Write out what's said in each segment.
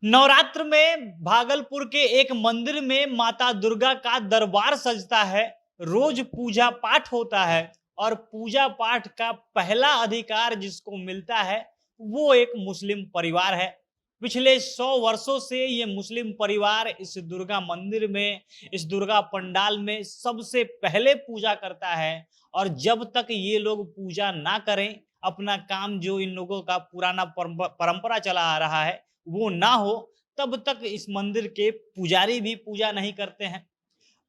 नवरात्र में भागलपुर के एक मंदिर में माता दुर्गा का दरबार सजता है। रोज पूजा पाठ होता है और पूजा पाठ का पहला अधिकार जिसको मिलता है वो एक मुस्लिम परिवार है। पिछले 100 वर्षों से ये मुस्लिम परिवार इस दुर्गा मंदिर में, इस दुर्गा पंडाल में सबसे पहले पूजा करता है। और जब तक ये लोग पूजा ना करें, अपना काम जो इन लोगों का पुराना परंपरा चला आ रहा है वो ना हो, तब तक इस मंदिर के पुजारी भी पूजा नहीं करते हैं।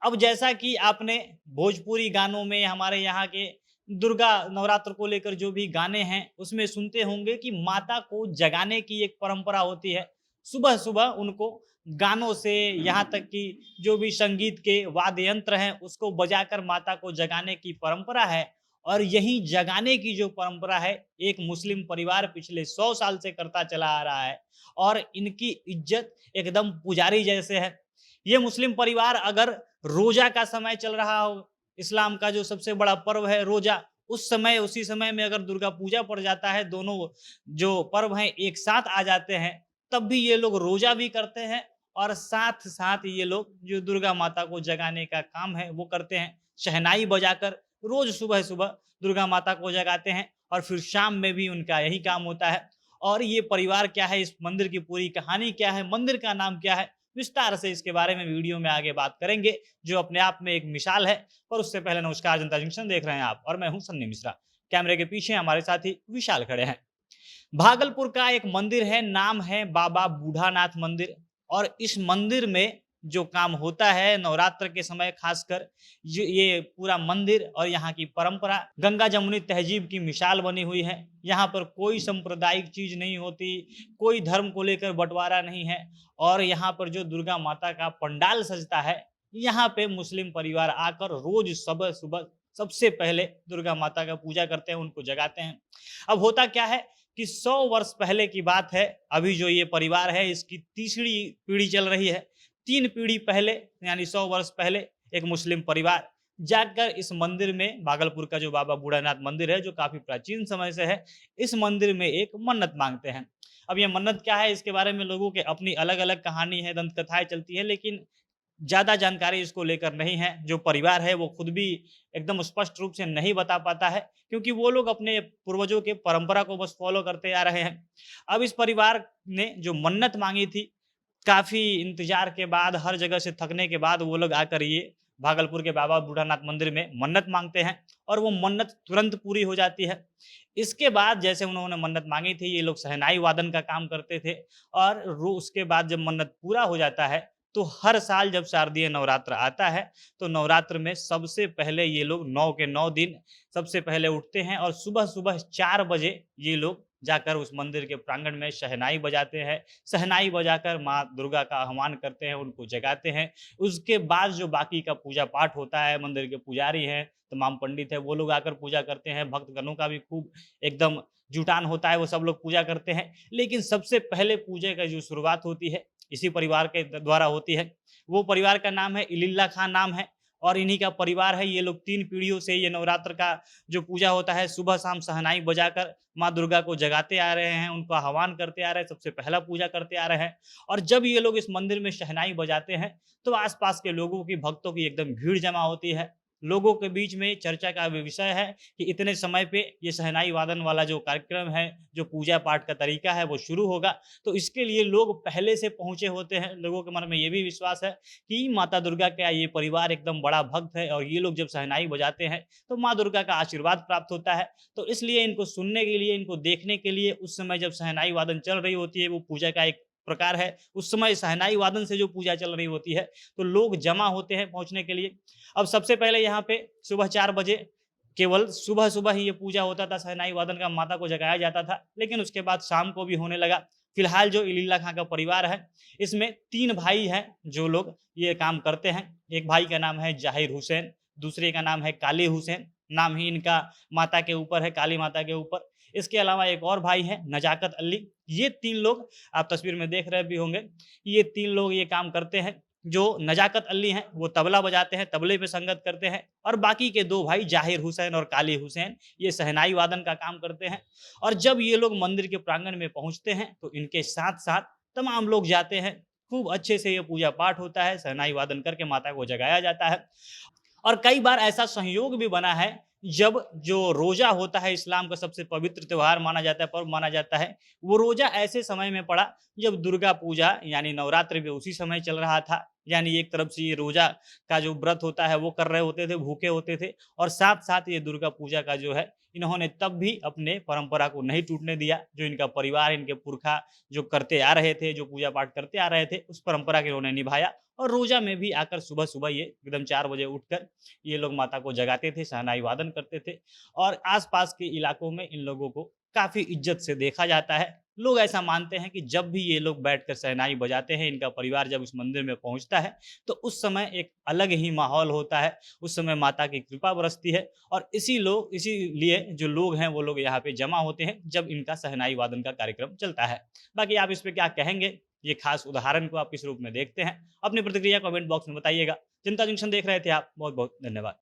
अब जैसा कि आपने भोजपुरी गानों में हमारे यहाँ के दुर्गा नवरात्र को लेकर जो भी गाने हैं, उसमें सुनते होंगे कि माता को जगाने की एक परंपरा होती है। सुबह-सुबह उनको गानों से, यहाँ तक कि जो भी संगीत के वाद्य यंत्र हैं, उसको बजाकर माता को जगाने की परंपरा है। और यही जगाने की जो परंपरा है, एक मुस्लिम परिवार पिछले 100 साल से करता चला आ रहा है और इनकी इज्जत एकदम पुजारी जैसे है। ये मुस्लिम परिवार अगर रोजा का समय चल रहा हो, इस्लाम का जो सबसे बड़ा पर्व है रोजा, उस समय उसी समय में अगर दुर्गा पूजा पड़ जाता है, दोनों जो पर्व हैं एक साथ आ जाते हैं, तब भी ये लोग रोजा भी करते हैं और साथ-साथ ये लोग जो दुर्गा माता को जगाने का काम है वो करते हैं। शहनाई बजाकर रोज सुबह-सुबह दुर्गा माता को जगाते हैं और फिर शाम में भी उनका यही काम होता है। और ये परिवार क्या है, इस मंदिर की पूरी कहानी क्या है, मंदिर का नाम क्या है, विस्तार से इसके बारे में वीडियो में आगे बात करेंगे, जो अपने आप में एक मिसाल है। पर उससे पहले नमस्कार, जनता जंक्शन देख रहे हैं आप और मैं हूं सन्नी मिश्रा। कैमरे के पीछे हमारे साथी विशाल खड़े हैं। भागलपुर का एक मंदिर है, नाम है बाबा बूढ़ानाथ मंदिर। और इस मंदिर में जो काम होता है नवरात्र के समय खासकर, ये पूरा मंदिर और यहाँ की परंपरा गंगा जमुनी तहजीब की मिसाल बनी हुई है। यहाँ पर कोई सांप्रदायिक चीज नहीं होती, कोई धर्म को लेकर बंटवारा नहीं है। और यहाँ पर जो दुर्गा माता का पंडाल सजता है, यहाँ पे मुस्लिम परिवार आकर रोज सुबह सुबह सबसे पहले दुर्गा माता का पूजा करते हैं, उनको जगाते हैं। अब होता क्या है कि 100 वर्ष पहले की बात है, अभी जो ये परिवार है इसकी तीसरी पीढ़ी चल रही है। 3 पीढ़ी पहले यानी 100 वर्ष पहले एक मुस्लिम परिवार जाकर इस मंदिर में, भागलपुर का जो बाबा बूढ़ानाथ मंदिर है जो काफ़ी प्राचीन समय से है, इस मंदिर में एक मन्नत माँगते हैं। अब ये मन्नत क्या है इसके बारे में लोगों की अपनी अलग-अलग कहानी है, दंत कथाएँ चलती है, लेकिन ज़्यादा जानकारी इसको लेकर नहीं है। जो परिवार है वो खुद भी एकदम स्पष्ट रूप से नहीं बता पाता है, क्योंकि वो लोग अपने पूर्वजों के परंपरा को बस फॉलो करते आ रहे हैं। अब इस परिवार ने जो मन्नत माँगी थी, काफ़ी इंतज़ार के बाद, हर जगह से थकने के बाद वो लोग आकर ये भागलपुर के बाबा बूढ़ानाथ मंदिर में मन्नत माँगते हैं और वो मन्नत तुरंत पूरी हो जाती है। इसके बाद जैसे उन्होंने मन्नत माँगी थी, ये लोग शहनाई वादन का काम करते थे और रो उसके बाद जब मन्नत पूरा हो जाता है, तो हर साल जब शारदीय नवरात्र आता है, तो नवरात्र में सबसे पहले ये लोग 9 के 9 दिन सबसे पहले उठते हैं और सुबह-सुबह 4 बजे ये लोग जाकर उस मंदिर के प्रांगण में शहनाई बजाते हैं। शहनाई बजाकर माँ दुर्गा का आह्वान करते हैं, उनको जगाते हैं। उसके बाद जो बाकी का पूजा-पाठ होता है, मंदिर के पुजारी हैं, तमाम पंडित हैं, वो लोग आकर पूजा करते हैं। भक्तगणों का भी खूब एकदम जुटान होता है, वो सब लोग पूजा करते हैं। लेकिन सबसे पहले पूजा का जो शुरुआत होती है, इसी परिवार के द्वारा होती है। वो परिवार का नाम है इलिल्ला खां नाम है और इन्हीं का परिवार है। ये लोग 3 पीढ़ियों से ये नवरात्र का जो पूजा होता है, सुबह-शाम शहनाई बजाकर माँ दुर्गा को जगाते आ रहे हैं, उनको आह्वान करते आ रहे हैं, सबसे पहला पूजा करते आ रहे हैं। और जब ये लोग इस मंदिर में शहनाई बजाते हैं, तो आस-पास के लोगों की, भक्तों की एकदम भीड़ जमा होती है। लोगों के बीच में चर्चा का विषय है कि इतने समय पे ये शहनाई वादन वाला जो कार्यक्रम है, जो पूजा-पाठ का तरीका है, वो शुरू होगा। तो इसके लिए लोग पहले से पहुँचे होते हैं। लोगों के मन में ये भी विश्वास है कि माता दुर्गा का ये परिवार एकदम बड़ा भक्त है और ये लोग जब शहनाई बजाते हैं, तो माँ दुर्गा का आशीर्वाद प्राप्त होता है। तो इसलिए इनको सुनने के लिए, इनको देखने के लिए उस समय जब शहनाई वादन चल रही होती है, वो पूजा का एक प्रकार है। उस समय शहनाई वादन से जो पूजा चल रही होती है, तो लोग जमा होते हैं पहुँचने के लिए। अब सबसे पहले यहाँ पे सुबह 4 बजे केवल सुबह-सुबह ही ये पूजा होता था, शहनाई वादन का माता को जगाया जाता था, लेकिन उसके बाद शाम को भी होने लगा। फिलहाल जो इलिल्ला खां का परिवार है, इसमें 3 भाई हैं जो लोग ये काम करते हैं। एक भाई का नाम है ज़ाहिर हुसैन, दूसरे का नाम है काली हुसैन, नाम ही इनका माता के ऊपर है, काली माता के ऊपर। इसके अलावा एक और भाई हैं नजाकत अली। ये 3 लोग आप तस्वीर में देख रहे भी होंगे, ये 3 लोग ये काम करते हैं। जो नजाकत अली हैं, वो तबला बजाते हैं, तबले पे संगत करते हैं और बाकी के 2 भाई ज़ाहिर हुसैन और काली हुसैन, ये शहनाई वादन का काम करते हैं। और जब ये लोग मंदिर के प्रांगण में पहुँचते हैं, तो इनके साथ-साथ तमाम लोग जाते हैं, खूब अच्छे से ये पूजा पाठ होता है, शहनाई वादन करके माता को जगाया जाता है। और कई बार ऐसा संयोग भी बना है, जब जो रोज़ा होता है, इस्लाम का सबसे पवित्र त्योहार माना जाता है, पर्व माना जाता है, वो रोज़ा ऐसे समय में पड़ा जब दुर्गा पूजा यानी नवरात्रि भी उसी समय चल रहा था। यानी एक तरफ से ये रोज़ा का जो व्रत होता है वो कर रहे होते थे, भूखे होते थे, और साथ-साथ ये दुर्गा पूजा का जो है, इन्होंने तब भी अपने परंपरा को नहीं टूटने दिया। जो इनका परिवार, इनके पुरखा जो करते आ रहे थे, जो पूजा पाठ करते आ रहे थे, उस परंपरा को इन्होंने निभाया। और रोज़ा में भी आकर सुबह-सुबह ये एकदम 4 बजे उठकर ये लोग माता को जगाते थे, शहनाई वादन करते थे, और आस-पास के इलाकों में इन लोगों को काफ़ी इज़्ज़त से देखा जाता है। लोग ऐसा मानते हैं कि जब भी ये लोग बैठकर शहनाई बजाते हैं, इनका परिवार जब इस मंदिर में पहुँचता है, तो उस समय एक अलग ही माहौल होता है, उस समय माता की कृपा बरसती है, और इसीलिए जो लोग हैं, वो लोग यहाँ पे जमा होते हैं, जब इनका शहनाई वादन का कार्यक्रम चलता है। बाकी आप इस पे क्या कहेंगे? ये खास उदाहरण को आप किस रूप में देखते हैं? अपनी प्रतिक्रिया कमेंट बॉक्स में बताइएगा। जनता जंक्शन देख रहे थे आप, बहुत-बहुत धन्यवाद।